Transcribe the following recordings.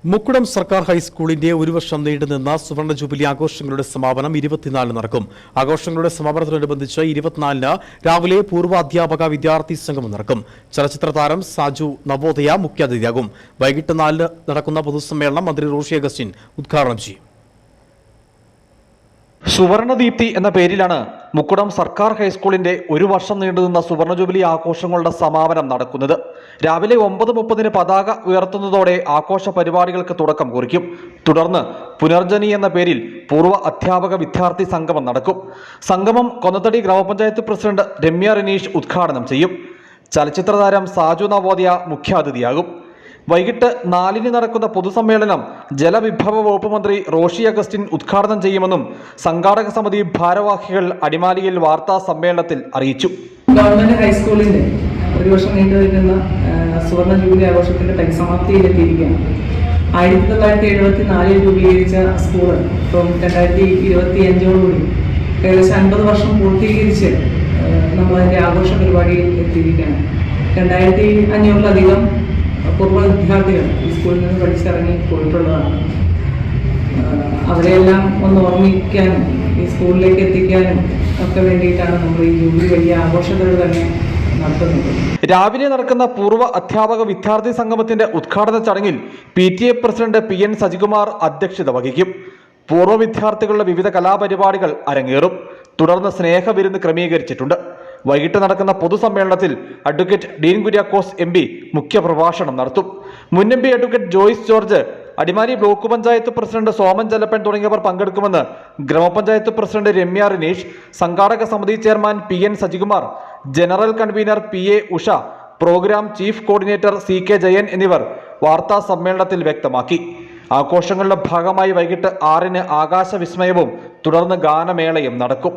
മുക്കുടം സർക്കാർ ഹൈസ്കൂളിന്റെ ഒരു വർഷം നീണ്ടുനിന്ന സുവർണ ജൂബിലി ആഘോഷങ്ങളുടെ സമാപനം 24 നടക്കും. ആഘോഷങ്ങളുടെ സമാപനത്തോടനുബന്ധിച്ച് 24 രാവിലെ പൂർവ്വ അധ്യാപക വിദ്യാർത്ഥി സംഗമം നടക്കും. ചലച്ചിത്ര താരം സാജു നവോദയ മുഖ്യാതിഥിയാകും. വൈകിട്ട് 4 നടക്കുന്ന പൊതുസമ്മേളനം മന്ത്രി റോഷി അഗസ്റ്റിൻ ഉദ്ഘാടനം ചെയ്യും. സുവർണദീപ്തി എന്ന പേരിലാണ് മുക്കുടം സർക്കാർ ഹൈസ്കൂളിന്റെ ഒരു വർഷം നീണ്ടുനിന്ന സുവർണ ജൂബിലി ആഘോഷങ്ങളുടെ സമാപനം നടക്കുന്നത്. രാവിലെ 9:30 പതാക ഉയർത്തുന്നതോടെ ആഘോഷ പരിപാടികൾക്ക് തുടക്കം കുറിക്കും. തുടർന്ന് പുനർജനി എന്ന പേരിൽ പൂർവ്വ അധ്യാപക വിദ്യാർത്ഥി സംഗമം നടക്കും. സംഗമം കൊന്നത്തടി ഗ്രാമപഞ്ചായത്ത് പ്രസിഡന്റ് രമ്യ റിനീഷ് ഉദ്ഘാടനം ചെയ്യും. ചലച്ചിത്ര താരം സാജു നവോദയ മുഖ്യാതിഥിയാകും. വൈകിട്ട് 4 നടക്കുന്ന പൊതുസമ്മേളനം ജലവിഭവ വകുപ്പ് മന്ത്രി റോഷി അഗസ്റ്റിൻ ഉദ്ഘാടനം ചെയ്യുമെന്നും സംഘാടക സമിതി ഭാരവാഹികൾ അടിമാലിയിൽ വാർത്താ സമ്മേളനത്തിൽ അറിയിച്ചു. ഗവൺമെന്റ് ഹൈസ്കൂളിന്റെ ഒരു വർഷം നീണ്ടുനിൽക്കുന്ന സുവർണ ജൂബിലി ആഘോഷത്തിന്റെ പരിസമാപ്തിയിലെത്തിയിരിക്കുകയാണ്. 1974 രൂപീകരിച്ച സ്കൂള് ഇപ്പം 2025 ഏകദേശം 50 വർഷം പൂർത്തീകരിച്ച് നമ്മളതിൻ്റെ ആഘോഷ പരിപാടിയിൽ എത്തിയിരിക്കുകയാണ്. 2500-ലധികം പൂർവ്വ വിദ്യാർത്ഥികൾ ഈ സ്കൂളിൽ നിന്ന് പഠിച്ചിറങ്ങി പോയിട്ടുള്ളതാണ്. അവരെല്ലാം ഒന്ന് ഓർമ്മിക്കാനും ഈ സ്കൂളിലേക്ക് എത്തിക്കാനും ഒക്കെ വേണ്ടിയിട്ടാണ് നമ്മൾ ഈ ജൂബിലി വലിയ ആഘോഷങ്ങൾ തന്നെ നടത്തുന്നത്. രാവിലെ നടക്കുന്ന പൂർവ്വ അധ്യാപക വിദ്യാർത്ഥി സംഗമത്തിന്റെ ഉദ്ഘാടന ചടങ്ങിൽ PTA പ്രസിഡന്റ് PN സജികുമാർ അധ്യക്ഷത വഹിക്കും. പൂർവ്വ വിദ്യാർത്ഥികളുടെ വിവിധ കലാപരിപാടികൾ അരങ്ങേറും. തുടർന്ന് സ്നേഹവിരുന്ന് ക്രമീകരിച്ചിട്ടുണ്ട്. വൈകിട്ട് നടക്കുന്ന പൊതുസമ്മേളനത്തിൽ അഡ്വക്കേറ്റ് ഡീൻ കുര്യാക്കോസ് MP മുഖ്യപ്രഭാഷണം നടത്തും. മുൻ MP advocate Joice George, Adimali block panchayat president Soman Chellappan തുടങ്ങിയവർ പങ്കെടുക്കുമെന്ന് ഗ്രാമപഞ്ചായത്ത് പ്രസിഡന്റ് രമ്യ റിനീഷ്, സംഘാടക സമിതി chairman PN Sajikumar, general convener PA Usha, program chief coordinator CK Jayan എന്നിവർ വാർത്താ സമ്മേളനത്തിൽ വ്യക്തമാക്കി. ആഘോഷങ്ങളുടെ ഭാഗമായി വൈകിട്ട് 6 ആകാശവിസ്മയവും തുടർന്ന് ഗാനമേളയും നടക്കും.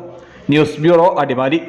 News bureau, Adimali.